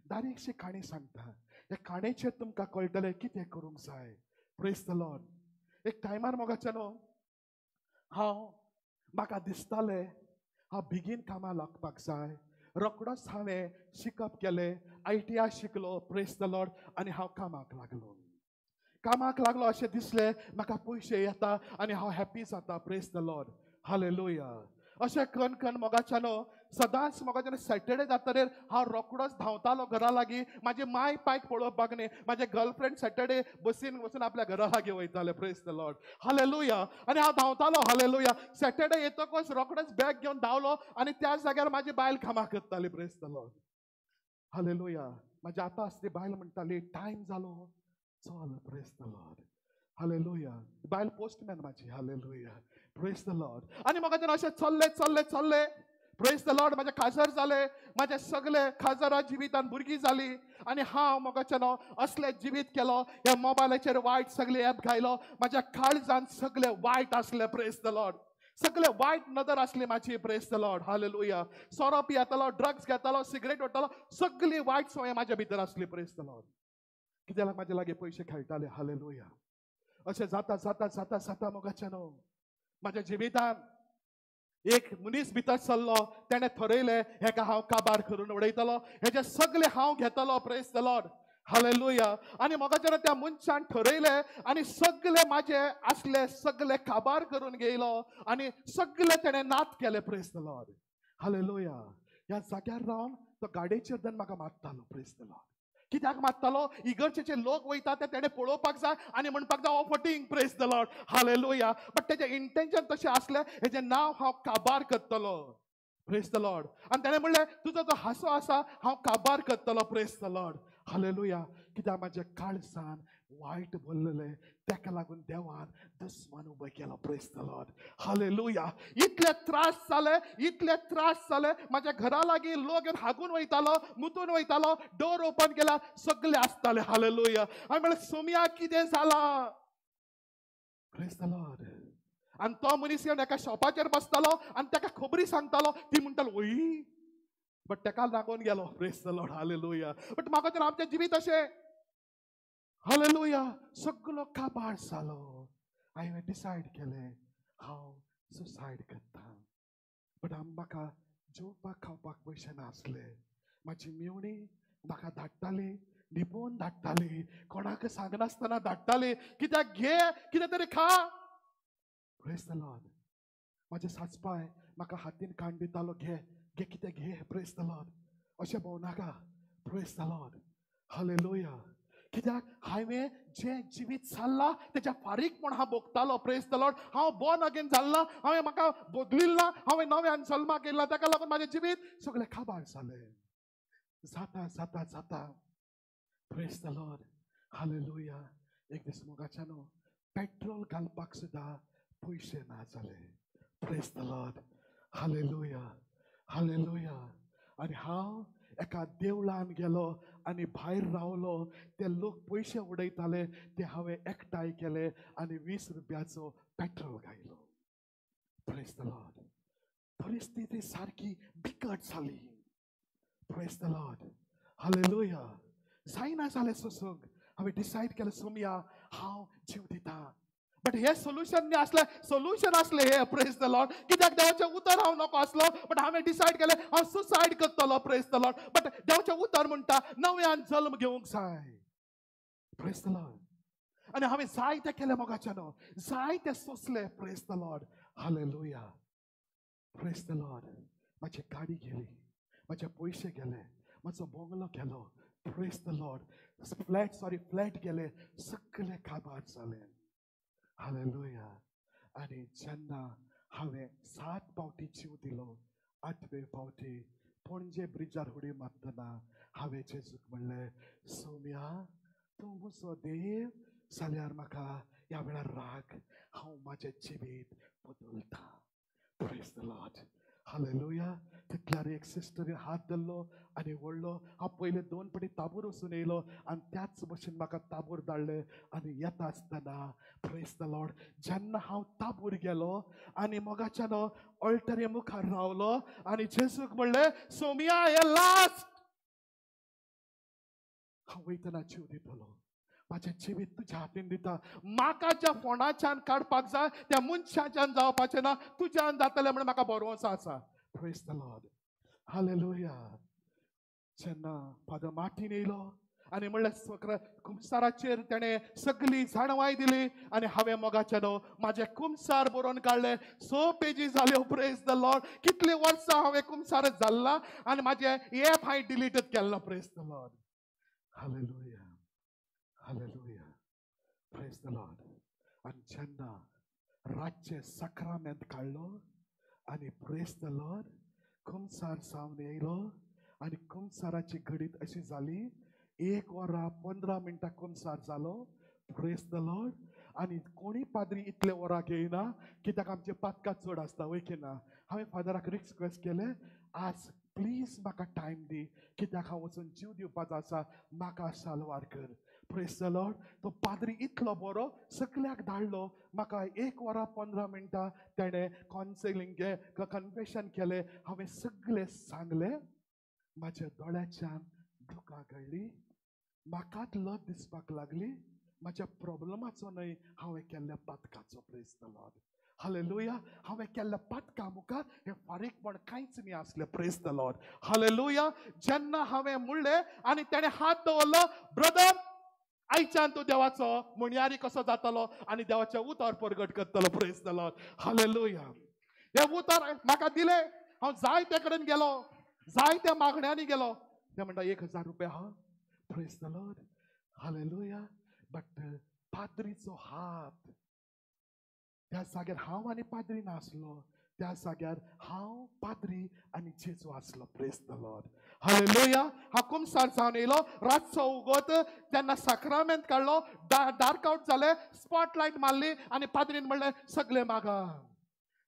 बारीकशी काणी सांगता. ह्या काणयेचेर तुमकां कळटलें कितें करूंक जाय. Praise the Lord. एक टायमार मोगाच्या न्हू म्हाका दिसतालें हांव बेगीन कामां लागपाक जाय. रोखडोच हांवें शिकप केलें. ITI शिकलो. Praise the Lord. आनी हांव कामाक लागलो. कामाक लागलो अशें दिसलें म्हाका पयशे येता आनी हांव हॅप्पी जाता. Praise the Lord. हालेलुया. अशें करून करून मोगाच्या न्हू सदांच मोगाच्या सॅटर्डे जातरेर हांव रोखडोच धांवतालो घरा लागीं. म्हाजी माय पायक पळोवपाक न्ही. म्हाजे गर्लफ्रेंड सॅटर्डे बसीन वचून आपल्या घरा लागीं वयताले. Praise the Lord. हालेलुया. आनी हांव धांवतालो. हालेलुया. सॅटर्डे येतकच रोखडोच बॅग घेवन धांवलो आनी त्या जाग्यार म्हाजी बायल कामां करताली. Praise the Lord. हालेलुया. म्हाजी आतां आसली बायल म्हणटाली टायम जालो चल. Praise the Lord. हालेलुया. बायल पोस्टमॅन म्हाजी. हालेलुया. Praise the Lord. आनी म्हाका अशें चल्ले चल्ले चल्ले. Praise the Lord. म्हाजे खाजर जाले. म्हाजे सगळे खाजरां जिवितान भुरगीं जालीं आनी हांव मोगाचें न्हू असलें जिवीत केलो. ह्या मोबायलाचेर वायट सगळे ऍप घायलो. म्हाज्या काळजान सगळे वायट आसले. Praise the Lord. सगळे वायट नदर आसली म्हाजी. Praise the Lord. हालेलुया. सोरो पियेतालो, ड्रग्स घेतालो, सिगरेट ओडटालो, सगळी वायट संवय म्हाज्या भितर आसली. Praise the Lord. कित्याक म्हाजे लागीं पयशे खेळटाले. हालेलुया. अशें जाता जाता जाता जाता मोगाचें न्हू म्हाज्या जिवितान एक मनीस भितर सरलो. तेणें थरयलें हेका हांव काबार करून उडयतलो. हेजे सगळे हांव घेतलो. Praise the Lord. हालेलुया. आनी मोगाचें त्या मनशान ठरयलें आनी सगळे म्हाजे आसले सगळे काबार करून घेयलो आनी सगळे तेणें नात केले. Praise the Lord. हालेलुया. ह्या जाग्यार रावन तो गाडयेचेर देन म्हाका मारतालो. Praise the Lord. कित्याक मारतालो? इगर्जेचे लोक वयता ते तेणें पळोवपाक जाय आनी म्हणपाक जाय हो फटींग. Praise the Lord. Hallelujah. But तेजें इंटेन्शन तशें आसलें हेजें नांव हांव काबार करतलो. Praise the Lord. आनी तेणें म्हणलें तुजो जो हांसो आसा हांव काबार करतलो. Praise the Lord. हालेलुया. कित्याक म्हाज्या काळजान वायट भरलेलें तेका लागून देवान दुस्मान उबो केलो. Praise the Lord. हालेलुया. इतले त्रास जाले, इतले त्रास जाले. म्हाज्या घरा लागीं लोक येवन हागून वयतालो, मुतून वयतालो. डोर ओपन केल्यार सगळे आसताले. हालेलुया. हांवें म्हणलें सोमिया कितें जालां? Praise the Lord. आनी तो मनीस येवन एका शॉपाचेर बसतालो आनी ताका खबरी सांगतालो. ती म्हणटालो ओय, बट ताका लागून गेलो. Praise the Lord. Hallelujah. But म्हाका तर आमचें जिवीत अशें. हालेलुया. सगळो काबार जालो. हांवें डिसायड केलें हांव सुसायड करता. बट म्हाका जेवपाक खावपाक पयशे नासले. म्हाजी मेवणी म्हाका धाडटाली, लिपोवन धाडटाली, कोणाक सांगनासतना धाडटाली. कित्याक घे कितें तरी खा. Praise the Lord. म्हाजे सासपाय म्हाका हातीन काण दितालो. घे घे कितें घे. Praise the Lord. अशें भोंवनाका. Praise the Lord. हालेलुया. कित्याक हांवें जें जिवीत जाल्लां तेच्या फारीक म्हूण हांव भोगतालो. Praise the Lord. हांव बॉर्न अगेन जाल्ला. हांवें म्हाका बदलिल्ला. हांवें नव्यान जल्माक येयला. ताका लागून म्हाजें जिवीत सगळें काबार जालें. जाता जाता जाता. Praise the Lord. हालेलुया. एक दीस मोगाच्या न्हू पेट्रोल घालपाक सुद्दां पयशे ना जाले. Praise the Lord. Hallelujah. Hallelujah. आनी हांव एका देवळान गेलो आनी भायर रावलो. ते लोक पयशे उडयताले ते हांवें एकठांय केले आनी 20 रुपयाचो पेट्रोल घायलो. Praise the Lord. परिस्थिती सारखी बिकट झाली. Praise the Lord. हालेलुया. जायना जालें सोसूंक हांवें डिसायड केलें सोमया हांव जीव दिता. बट हे सोल्युशन असले हे प्रेज द लॉर्ड. कित्याक देवाचें उतर हांव नको आसलो. बट हांवें डिसायड केलें हांव सुसायड करतलो. Praise the Lord. बट देवाचें उतर म्हणटा नव्यान जल्म घेवंक जाय. Praise the Lord. आणि हांवें जायतें केलें मोगाचें न्हू. जायतें सोंसलें. Praise the Lord. Hallelujah. Praise the Lord. म्हाजी गाडी गेली, म्हाजे पयशे गेले, म्हाजो बंगलो गेलो. Praise the Lord. फ्लॅट गेले, सगळे काबार जालें. हालेलुया. आणि जेन्ना हांवें 7 पावटी जीव दिलो, 8वे पावटी पणजे ब्रिजार उडी मारतना हांवें जेजूक म्हणलें सौम्या तूं म्हजो देव जाल्यार म्हाका ह्या वेळार राग, हांव म्हाजें जिवीत बदलता. Praise the Lord. हालेलुया. तितल्यार एक सिस्टरीन हात धरलो आनी व्हडलो. हांव पयले 2 फावटी ताबूर वचून येयलो आनी त्याच भशेन म्हाका ताबूर धाडले. आनी येता आसतना प्रेज द लॉर्ड जेन्ना हांव ताबूर गेलो आनी मोगाच्यान ऑल्टरी मुखार रावलो आनी जेजूक म्हणलें सौम्या हे लास्ट, हांव वयतना जीव दितलो. माझे जिवीत तुझ्या हातीन दिता. म्हाका ज्या फोंडाच्यान काडपाक जाय त्या मनशाच्यान जावपाचें ना, तुज्यान जातलें म्हणून म्हाका भरवंसो आसा. Praise the Lord. हालेलुया. जेन्ना फादर मार्टीन येयलो आनी म्हणलें कुमसाराचेर तेणें सगळी झाडवाय दिली आनी हांवें मोगाचें म्हाजें कुमसार बरोवन काडलें. 6 पेजी जाल्यो. Praise the Lord. कितलीं वर्सां हांवें कुमसारच जाल्ला आनी म्हाजें एप हांवें डिलीटच केल्लो. Praise the Lord. Hallelujah. Hallelujah. Praise the Lord. आनी जेन्ना रातचे सक्रामेंत काडलो आनी प्रेज द लॉर्ड कुमसार सावन येयलो आनी कुमसाराची घडीत अशी जाली 1 वरां 15 मिनटां कुमसार जालो. Praise the Lord. आनी कोणी पाद्री इतले वरां घेयना कित्याक आमचे पातकां चड आसता वय की ना. हांवें फादराक रिक्वेस्ट केलें आज प्लीज म्हाका टायम दी कित्याक हांव वचून जीव दिवपाचो आसा, म्हाका साल्वार कर. Praise the Lord. तो पाद्री इतलो बरो सगळ्याक धाडलो. म्हाका 1 वरां 15 मिनटां तेणें कावन्सिलींग कन्फेशन केलें. हांवें सगळें सांगलें. म्हाज्या दोळ्याच्यान दुकां घडली. म्हाकाच लज दिसपाक लागली. म्हाज्या प्रॉब्लमाचो न्हय, हांवें केल्ल्या पातकाचो. Praise the Lord. हालेलुया. हांवें केल्ल्या पातका मुखार हें फारीकपण कांयच न्ही आसलें. Praise the Lord. हालेलुया. जेन्ना हांवें म्हणलें आनी तेणें हात दवरलो, ब्रदर आयच्यान तूं देवाचो मुणयारी कसो जातलो आनी देवाचें उतर परगट करतलो. Praise the Lord. हालेलुया. हे उतर म्हाका दिलें. हांव जायते कडेन गेलो, जायत्या मागण्यांनी गेलो. ते म्हणटा 1000 रुपया हा. Praise the Lord. Hallelujah. But पाद्रीचो हात त्या जाग्यार हांव आनी पाद्री नासलो. त्या जाग्यार हांव पाद्री आनी जेजू आसलो. Praise the Lord. हालेलुया. हांव कुमसार जावन येयलो. रातचो उगोत तेन्ना साक्रामेंत काडलो. डार्क आउट जालें. स्पॉटलायट मारली आनी पाद्रीन म्हणलें सगळें मागा.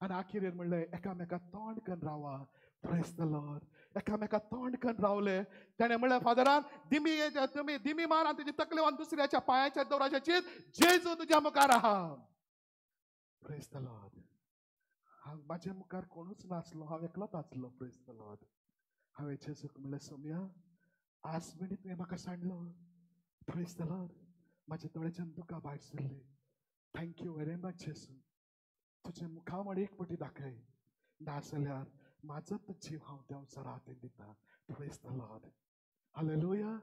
आनी आखिरेर म्हणलें एकामेकाक तोंड करून रावा. Praise the Lord. एकामेकाक तोंड करून रावले. तेणें म्हणलें फादरान तुम्ही दिमी मार आनी तुजी तकली व्हरून दुसऱ्याच्या पांयाचेर दवराचें चिंत, जेजू तुज्या मुखार आहा. Praise the Lord. हांव म्हाज्या मुखार कोणूच नासलो, हांव एकलोच आसलो. Praise the Lord. हांवें जेजूक म्हणलें सौम्या आज म्हणी तुवें म्हाका सांडलो. Praise the Lord. म्हाज्या दोळ्याच्यान दुकां भायर सरली. थँक्यू वेरी मच जेजू. तुजे मुखावळ एक फावटी दाखय, नाजाल्यार म्हाजोच जीव हांव देंवचारा हातीन दिता. Praise the Lord. हालेलुया.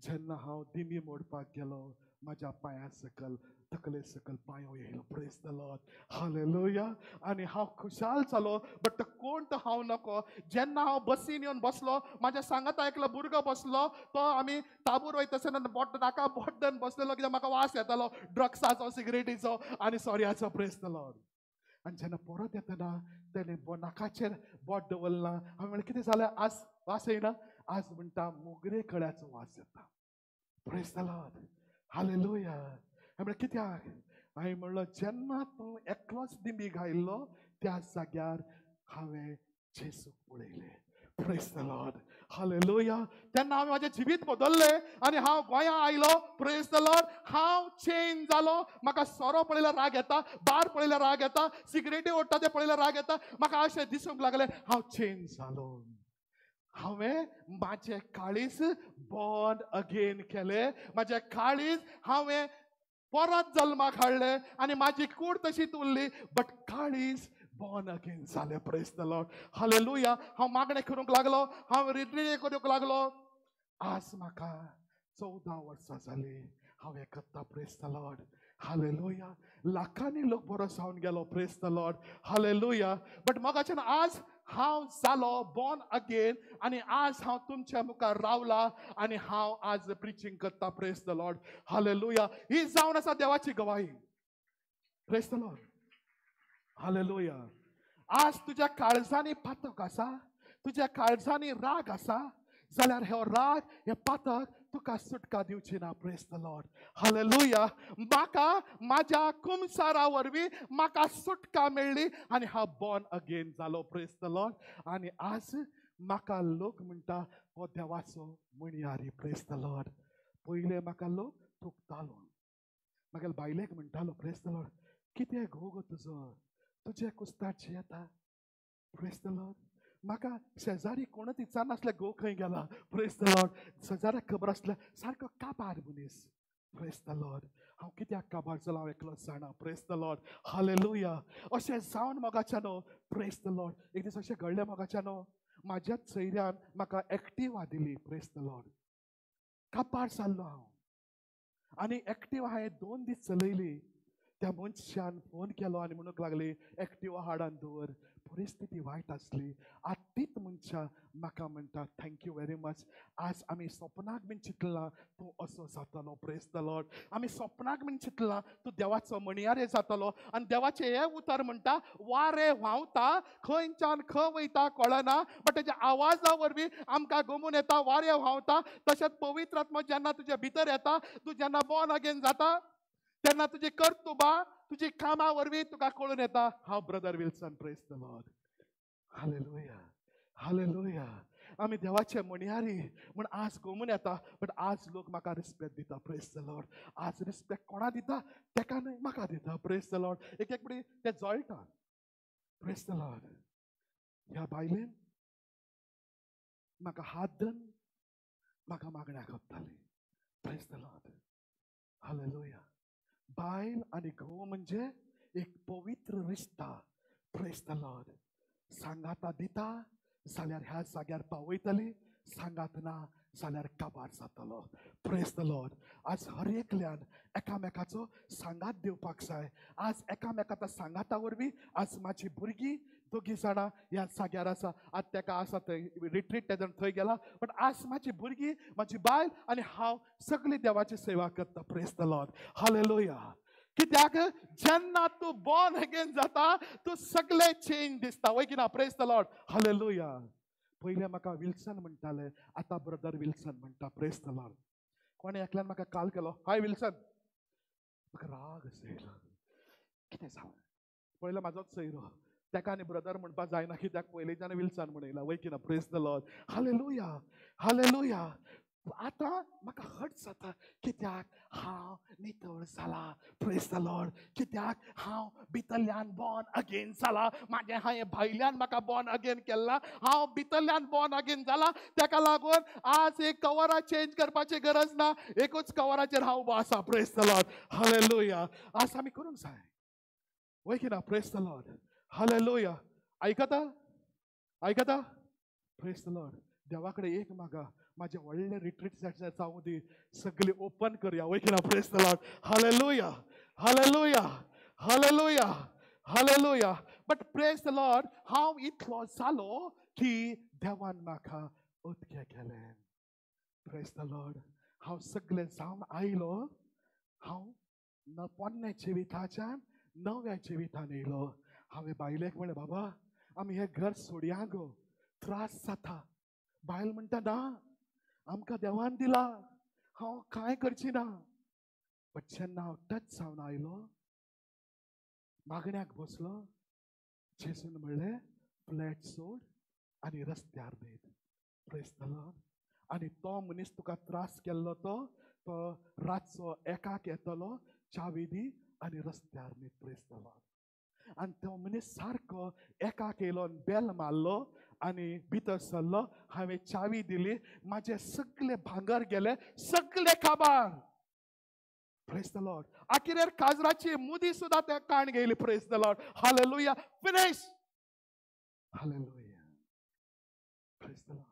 जेन्ना हांव दिमी मोडपाक गेलो म्हाज्या पांया सकल तकले सकल पांयो येयलो. Praise the Lord. हालेलुया. आनी हांव खुशाल जालो. बट तो कोण तो हांव नको. जेन्ना हांव बसीन येवन बसलो, म्हाज्या सांगाता एकलो भुरगो बसलो. तो आमी ताबूर वयतासतना नाका बोड्डन बसलेलो कित्याक म्हाका वास येतालो ड्रग्साचो, सिगरेटीचो आनी सोऱ्याचो. Praise the Lord. आनी जेन्ना परत येतना तेणें नाकाचेर बोट दवरला. हांवें म्हणलें कितें जालें आज वास येयना. आज म्हणटा मोगरे कळ्याचो वास येता. Praise the Lord. हालेलुया. हांवें म्हणलें कित्याक. हांवें म्हणलो जेन्ना तूं एकलोच दिमी घायल्लो त्या जाग्यार हांवें जेजूक पळयलें. Praise the Lord. हालेलुया. तेन्ना हांवें म्हाजें जिवीत बदललें आनी हांव गोंया आयलो. Praise the Lord. हांव चेंज जालो. म्हाका सोरो पळयल्यार राग येता, बार पळयल्यार राग येता, सिगरेटी ओडटा ते पळयल्यार राग येता. म्हाका अशें दिसूंक लागलें हांव चेंज जालो. हांवें म्हाजें काळीज बॉर्न अगेन केलें. म्हाजें काळीज हांवें परत जल्माक हाडलें आनी म्हाजी कूड तशीच उरली, बट काळीज बॉर्न अगेन जालें. Praise the Lord. हालेलुया. हांव मागणें करूंक लागलो, हांव रिट्रीट करूंक लागलो. आज म्हाका 14 वर्सां जालीं हांव हें करता. Praise the Lord. हालेलुया. लाखांनी लोक बरो जावन गेलो. Praise the Lord. Hallelujah. But मोगाच्यान आज हांव जालो बॉर्न अगेन आनी आज हांव तुमच्या मुखार रावला आनी हांव आज प्रिचींग करता. Praise the Lord. हालेलुया. ही जावन आसा देवाची गवाही. Praise the Lord. हालेलुया. आज तुज्या काळजांनी पातक आसा, तुज्या काळजांनी राग आसा जाल्यार हो राग, हे पातक तुका सुटका दिवची ना. Praise the Lord. हालेलुया. म्हाका म्हाज्या कुमसारा वरवीं म्हाका सुटका मेळ्ळी आनी हांव बॉर्न अगेन जालो. Praise the Lord. आनी आज म्हाका लोक म्हणटा हो देवाचो मणयारी. Praise the Lord. पयले म्हाका लोक थुकतालो, म्हागेल्या बायलेक म्हणटालो प्रेज द लॉर्ड कितें घोव गो तुजो, तुजे कुस्तारची येता. Praise the Lord. म्हाका शेजारी कोणूच विचारनासले घोव खंय गेला. Praise the Lord. शेजाऱ्याक खबर आसले सारको काबार मनीस. Praise the Lord. हांव कित्याक काबार जालो हांव एकलोच जाणा. Praise the Lord. हालेलुया. अशें जावन मोगाच्यानो. Praise the Lord. एक दीस अशें घडलें मोगाच्यानो, म्हाज्याच सयऱ्यान म्हाका एक्टिवा दिली. Praise the Lord. काबार जाल्लो हांव आनी एक्टिवा हांवें 2 दीस चलयली. त्या मनशान फोन केलो आनी म्हणूंक लागली एक्टिवा हाडान दवर. परिस्थिती वायट आसली. आज तीच मनशा म्हाका म्हणटा थँक्यू वेरी मच. आज आमी सपनाक बीन चिंतलां तूं असो जातलो. Praise the Lord. आमी सपनाक बीन चिंतलां तूं देवाचो मणयारे जातलो. आनी देवाचें हें उतर म्हणटा वारें व्हांवता, खंयच्यान खंय वयता कळना, बट तेज्या आवाजा वरवीं आमकां गमून येता वारें व्हांवता. तशेंच पवित्र आत्मा जेन्ना तुज्या भितर येता, तूं जेन्ना बॉर्न अगेन जाता तेन्ना तुजी कर्तुबा, तुजी कामां वरवीं तुका कळून येता हांव brother Wilson. Praise the Lord. Hallelujah. Hallelujah. आमी देवाचे मणयारी म्हण आज गमून येता, बट आज लोक म्हाका रिस्पेक्ट दिता. Praise the Lord. आज रिस्पेक्ट कोणा दिता तेका न्हय म्हाका दिता. Praise the Lord. एक एक पाटी ते जळटा. Praise the Lord. ह्या बायलेन म्हाका हात धरून म्हाका मागण्या करताली. Praise the Lord. हालेलुया. बायल आनी घोव म्हणजे एक पवित्र रिश्ता. Praise the Lord. सांगाता दिता जाल्यार ह्या जाग्यार पावयतली, सांगात ना जाल्यार काबार जातलो. Praise the Lord. आज हर एकल्यान एकामेकाचो सांगात दिवपाक जाय. आज एकामेकाच्या सांगाता वरवीं आज म्हाजी भुरगीं 2 जाणां ह्या जाग्यार आसा. आज तेका आसा थंय रिट्रीट तेजन थंय गेला, बट आज म्हाजी भुरगीं, म्हाजी बायल आनी हांव सगळी देवाची सेवा करता. Praise the Lord. हालेलुया. कित्याक जेन्ना तूं बॉर्न अगेन जाता तूं सगळें चेंज दिसता. वय की ना. Praise the Lord. हालेलुया. पयले म्हाका विल्सन म्हणटाले, आतां ब्रदर विल्सन म्हणटा. Praise the Lord. कोणे एकल्यान म्हाका कॉल केलो, हाय विल्सन. म्हाका राग येयलो. कितें जावन पयलो म्हाजोच सयरो, तेका आनी ब्रदर म्हणपाक जायना कित्याक पयलींच्यान विल्सन म्हणयला. वय की ना. Praise the Lord. Hallelujah. Hallelujah. आतां म्हाका हर्ट जाता कित्याक हांव नितळ जाला. Praise the Lord. कित्याक हांव भितरल्यान बॉर्न अगेन जाला. म्हाजें हांवें भायल्यान म्हाका बॉर्न अगेन केला, हांव भितरल्यान बॉर्न अगेन जाला. तेका लागून आज एक कवरां चेंज करपाची गरज ना. एकूच कवराचेर हांव उबो आसा. Praise the Lord. हालेलुया. आज आमी करूंक जाय. वय की ना. Praise the Lord. हालेलुया. आयकता. आयकता. Praise the Lord. देवा कडेन एक मागा, माझे व्हडले रिट्रीट जावं दी, सगळी ओपन करूया. वय की ना. Praise the Lord. Hallelujah. Hallelujah. Hallelujah. Hallelujah. But praise the Lord. हांव इतलो जालो की देवान म्हाका उदकें केलें. Praise the Lord. हांव सगळें जावन आयलो. हांव पोन्ने जिविताच्यान नव्या जिवितान येयलो. हांवें बायलेक म्हणलें बाबा आमी हें घर सोडया गो, त्रास जाता. बायल म्हणटा ना आमकां देवान दिला, हांव कांय करची ना. बट जेन्ना हांव टच जावन आयलो, मागण्याक बसलो, जेजून म्हणलें फ्लॅट सोड आनी रस्त्यार न्हीद. Praise the Lord. आणि तो मनीस तुका त्रास केल्लो तो रातचो एकाक येतलो, चावी दी आणि रस्त्यार न्ही. Praise the Lord. आणि तो मनीस सारको एकाक येयलो, बेल मारलो आणि भितर सरलो. हांवें चावी दिली, माझे सगळे भांगर गेले, सगळे काबार. Praise the Lord. आखिरेर काजराची मुदी सुद्धा त्या काण गेली. Praise the Lord. Hallelujah. Finish. Hallelujah. Praise the Lord.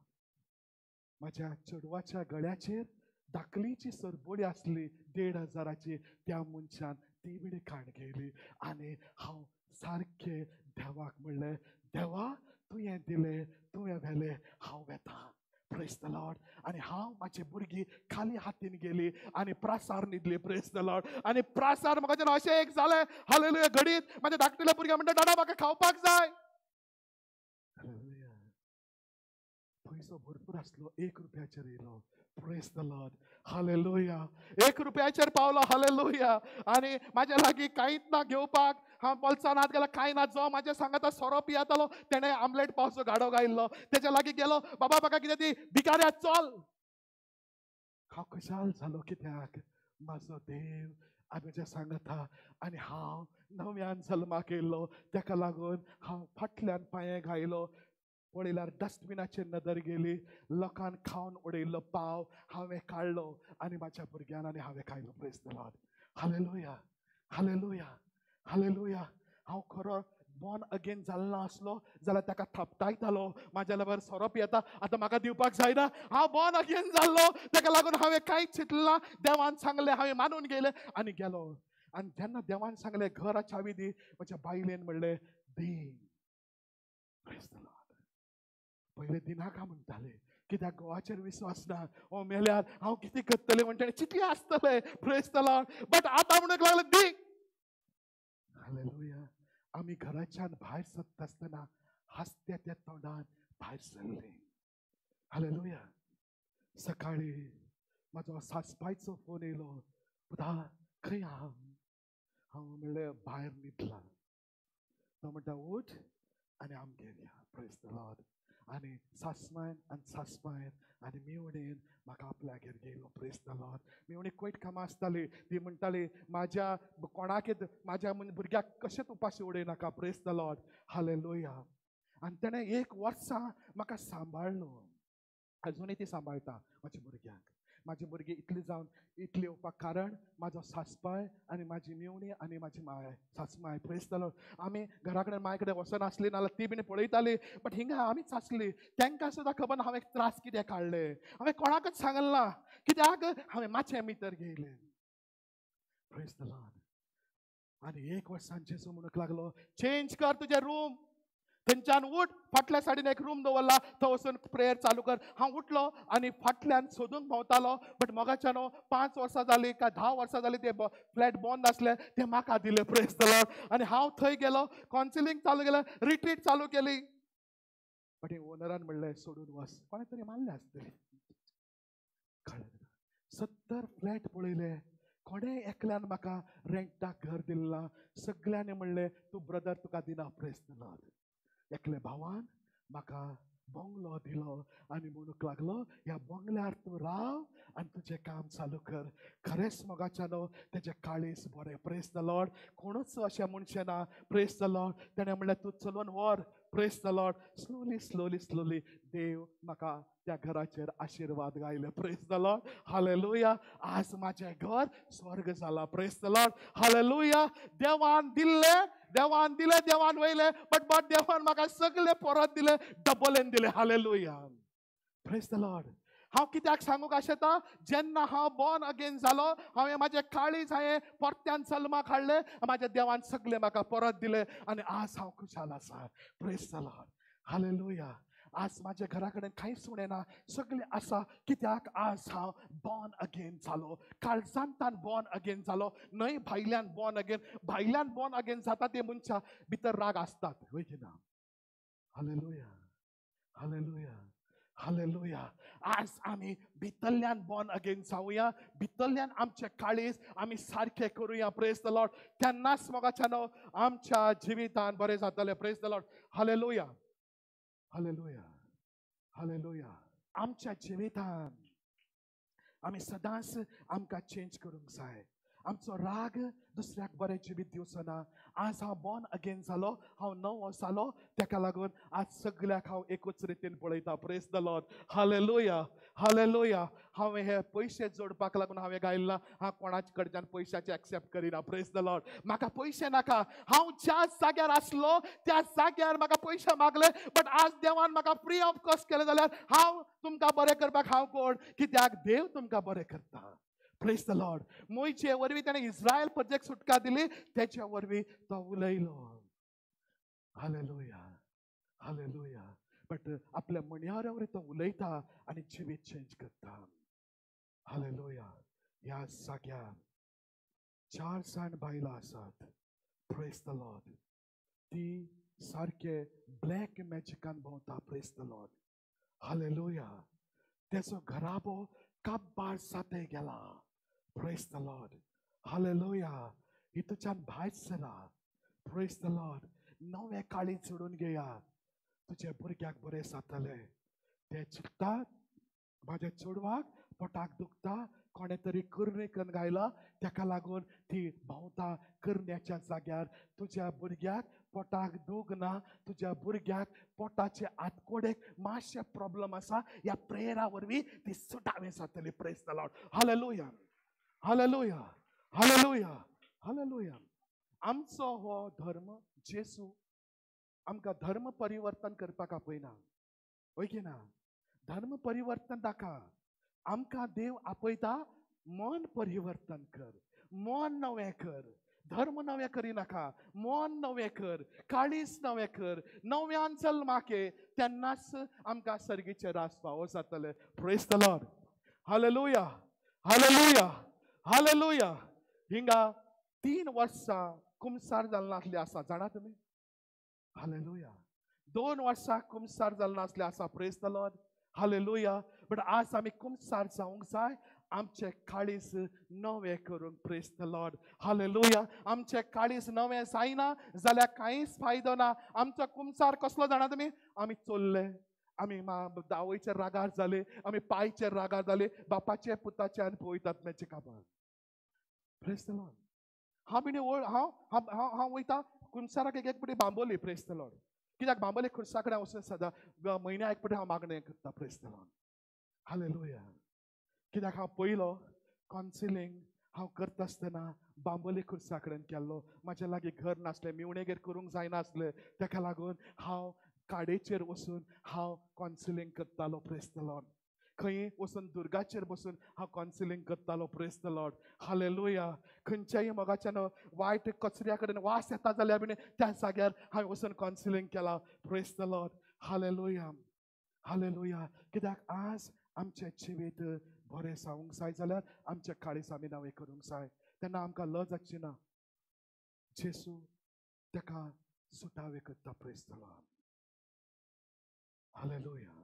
माझ्या चेडवाच्या गळ्याचेर धाकलीची सरबोडी असली 1,500ची. त्या मनशान ती बिडी काण गेली. आणि हांव सारखे देवाक म्हणलें, देवा तुवें दिले, तुवें व्हेले, हांव वेता. Praise the Lord. आणि हांव माझी भुरगीं खाली हातीन गेली आणि प्रासार न्हिदली. Praise the Lord. आणि प्रासार म्हाका अशें एक जालें, हालेलुया, घडीत माझ्या धाकटेल्या भुरग्यां म्हणटा, दादा म्हाका खावपाक जाय. हालेलुया. पैसो भरपूर असलो, 1 रुपयाचेर येयलो. Praise the Lord. हालेलुया. 1 रुपयाचेर पावलो. हालेलुया. आणि माझ्या लागीं कांयच ना घेवपाक. हांव बोल्सान हात घाला, कांय ना. जो म्हाज्या सांगाता सोरो पियेतालो तेणें आमलेट पावचो गाडो घायल्लो. तेच्या लागीं गेलो, बाबा म्हाका कितें दी. भिकाऱ्या चल. हांव खुशाल जालो, कित्याक म्हाजो देव म्हज्या सांगाता. आनी हांव नव्यान जल्माक येयल्लो, तेका लागून हांव फाटल्यान पांये घायलो. पळयल्यार डस्टबिनाचेर नदर गेली. लोकांन खावन उडयल्लो पाव हांवें काडलो आनी म्हाज्या भुरग्यान आनी हांवें खायलो. Praise the Lord. Hallelujah. Hallelujah. Hallelujah. हांव खरो बॉर्न अगेन जाल्लो आसलो जाल्यार ताका थापटायतालो. म्हाज्या लेबर सोरो पियेता, आतां म्हाका दिवपाक जायना. हांव बॉर्न अगेन जाल्लो, ताका लागून हांवें कांयच चिंतलें ना. देवान सांगलें, हांवें मानून गेलें आनी गेलो. आनी जेन्ना देवान सांगलें घरा चावी दी, म्हज्या बायलेन म्हणलें दी. Praise the Lord. पहिले दिनाका म्हणटाले, कित्याक घोवाचेर विश्वास ना. ओ मेल्यार हांव कितें करतलें म्हणटा चिंतलें आसतलें. Praise the Lord. बट आतां म्हणूंक लागलें दी. हालेलुया. आमी घराच्यान भायर सरता आसतना हासत्या त्या तोंडान भायर सरलीं. हालेलुया. सकाळी म्हाजो सासबायचो फोन येयलो, पुता खंय आहा. हांव म्हणलें भायर न्हिदलां. तो म्हणटा उठ आनी आमगेर या. Praise the Lord. आनी सासमायन आनी सासबायन आनी मेवणेन म्हाका आपल्यागेर घेयलो. Praise the Lord. मेवणी कोयट कामां आसताली. ती म्हणटाली म्हाज्या कोणाक म्हाज्या भुरग्याक कशेंच उपाशी उडयनाका. Praise the Lord. हालेलुया. आनी तेणें 1 वर्सां म्हाका सांबाळलो. अजुनूय ती सांबाळटा म्हाज्या भुरग्यांक. म्हाजी भुरगीं इतली जावन इतली येवपाक कारण म्हाजो सासबाय आनी म्हाजी मेवणी आनी म्हाजी माय सासमाय. Praise the Lord. आमी घरा कडेन माय कडेन वचनासली, नाल्यार ती बीन पळयताली. बट हिंगा आमीच आसली. तांकां सुद्दां खबर ना हांवें त्रास कितें काडले. हांवें कोणाकच सांगलें ना, कित्याक हांवें मातशें भितर घेयलें. Praise the Lord. आनी 1 वर्सान जेजू म्हणूंक लागलो, चेंज कर तुजें रूम. थंयच्यान उठ, फाटल्या सायडीन एक रूम दवरला, थंय वचून प्रेयर चालू कर. हांव उठलो आनी फाटल्यान सोदूंक भोंवतालो. बट मोगाच्यान 5 वर्सां जालीं काय 10 वर्सां जालीं ते फ्लॅट बंद आसले, ते म्हाका दिले. Praise the Lord. आनी हांव थंय गेलो, कावन्सिलींग चालू केलें, रिट्रीट चालू केली. बट ओनरान म्हणलें सोडून वच. कोणे तरी मारलें आसतलें. कळ्ळें. 70 फ्लॅट पळयले, कोणेय एकल्यान म्हाका रेंटाक घर दिल्ला. सगळ्यांनी म्हणलें तूं ब्रदर तुका दिना. Praise the Lord. एकले भावान म्हाका बंगलो दिलो आनी म्हणूंक लागलो ह्या बंगल्यार तूं राव आनी तुजें काम चालू कर. खरेंच मोगाच्यान तेजें काळीज बरें. Praise the Lord. कोणूच अशें म्हणचें ना. Praise the Lord. तेणें म्हणलें तूं चलोवन व्हर. Praise the Lord. Slowly slowly slowly देव म्हाका त्या घराचेर आशिर्वाद गायले. Praise the Lord. हालेलुया. आज म्हाजें घर स्वर्ग जाला. Praise the Lord. हालेलुया. देवान दिल्लें, देवान दिले, देवान वयले. बट देवान म्हाका सगळे परत दिले, डबलेन दिले. हालेलुया. Praise the Lord. हांव कित्याक सांगूंक आशेता, जेन्ना हांव बॉर्न अगेन जालो, हांवें म्हाजें काळीज हांवें परत्यान जल्माक हाडलें. म्हाज्या देवान सगळें म्हाका परत दिलें आनी आज हांव खुशाल आसा. Praise the Lord. हालेलुया. आज म्हाज्या घरा कडेन कांयच उणेना, सगळें आसा. कित्याक आज हांव बॉर्न अगेन जालो. काळजांतान बॉर्न अगेन जालो, न्हय भायल्यान बॉर्न अगेन. भायल्यान बॉर्न अगेन जाता ते मनशा भितर राग आसतात, वय की ना. हालेलुया. हालेलुया. हालेलुया. आज आमी भितरल्यान बॉर्न अगेन जावुया. भितरल्यान आमचें काळीज आमी सारखें करुया. Praise the Lord. तेन्नाच मोगाच्यान आमच्या जिवितान बरें जातलें. Praise the Lord. Hallelujah. Hallelujah. Hallelujah. आमच्या जिवितान आमी सदांच आमकां चेंज करूंक जाय. आमचो राग दुसऱ्याक बरें जिवीत दिवचो ना. आज हांव बॉर्न अगेन जालो, हांव नवो जालो, ताका लागून आज सगळ्याक हांव एकूच रितीन पळयता. Praise the Lord. Hallelujah, hallelujah. हांवें हे पयशे जोडपाक लागून हांवें गायला, हांव कोणाचे कडच्यान पयशाचे एक्सेप्ट करिना. Praise the Lord. म्हाका पयशे नाका. हांव ज्या जाग्यार आसलो त्या जाग्यार म्हाका पयशे मागले, बट आज देवान म्हाका फ्री ऑफ कॉस्ट केले जाल्यार हांव तुमकां बरें करपाक हांव कोण? कित्याक देव तुमकां बरें करता. Praise the Lord. मोयचे वरवीं ताणें इस्रायल प्रजेक सुटका दिली, त्याच्या वरवीं तो उलयलो. Hallelujah, hallelujah. बट आपल्या मण्यार वरवीं तो उलयता आनी जिवीत चेंज करता. हालेलुया. ह्या जाग्यार 4 जाण बायलां आसात. Praise the Lord. ती सारखे ब्लॅक मॅजिकान भोंवता. Praise the Lord. हालेलुया. तेचो घराबो काबार जाते गेला. Praise the Lord. हालेलुया. हितूच्यान भायर सरा. Praise the Lord. नवे काळी जोडून घेया. तुझे भुरग्याक बरें जातले. ते चिंततात माझ्या चेडवाक पोटाक दुखता, कोणे तरी कर्णिकन गायला, ताका लागून ती भोंवता कर्ण्याच्या जाग्यार. तुझ्या भुरग्याक पोटाक दूख ना, तुझ्या भुरग्याक पोटाचे आतकोडेक मातशे प्रॉब्लेम आसा, ह्या प्रेयरा वरवीं ती सुटावे जातली. Praise the Lord. Hallelujah, hallelujah, hallelujah, hallelujah. आमचो हो धर्म जेसू आमकां धर्म परिवर्तन करपाक आपयना. होय की ना? धर्म परिवर्तन नाका. आमकां देव आपयता मन परिवर्तन कर, मन नवें कर. धर्म नवें करिनाका, मन नवें कर, काळीज नवें कर. नव्यान जल्माके तेन्नाच आमकां सर्गीचे रास फावो जातले. Praise the Lord. Hallelujah, hallelujah, hallelujah. हिंगा 3 वर्सां कुमसार जाल्ले नासले आसा, जाणा तुमी? हालेलुया. 2 वर्सां कुमसार जाल्ले नासले आसा. Praise the Lord. Hallelujah. But आज आमी कुमसार जावंक जाय, आमचे काळीज नवें करूंक. Praise the Lord. हालेलुया. आमचे काळीज नवें जायना जाल्यार कांयच फायदो ना. आमचो कुमसार कसलो जाणा तुमी? आमी चोरले, आमी आवयचे रागार जाले, आमी पायचे रागार जाले, बापाचे पुताचे आनी पळयतात मेचे काबार. Praise the Lord. हांव वयता कुमसाराक एक पटी बांबोली. Praise the Lord. कित्याक बांबोली खुर्सा कडेन वचून सदां म्हयन्या एक पटी हांव मागणें करता. Praise the Lord. हालेलुया. कित्याक हांव पयलो कावन्सिलींग हांव करता आसतना बांबोली खुर्सा कडेन केल्लो. म्हाज्या लागीं घर नासलें, मिवणेगेर करूंक जायनासलें, ताका लागून हांव काडेचेर वचून हांव कावन्सिलींग करतालो. Praise the Lord. खंय वचून दुर्गाचेर बसून हांव कावन्सिलींग करतालो. Praise the Lord. हालेलुया. खंयच्याय मोगाच्यान वायट कचऱ्या कडेन वास येता जाल्यार बीन त्या जाग्यार हांवें वचून कावन्सिलींग केलां. Praise the Lord. Hallelujah, hallelujah. कित्याक आज आमचें जिवीत बरें जावंक जाय जाल्यार आमचे काळीज आमी नवें करूंक जाय. तेन्ना आमकां लज जावची ना. जेसू ताका सुटावे करता. Praise the Lord. हालेलुया.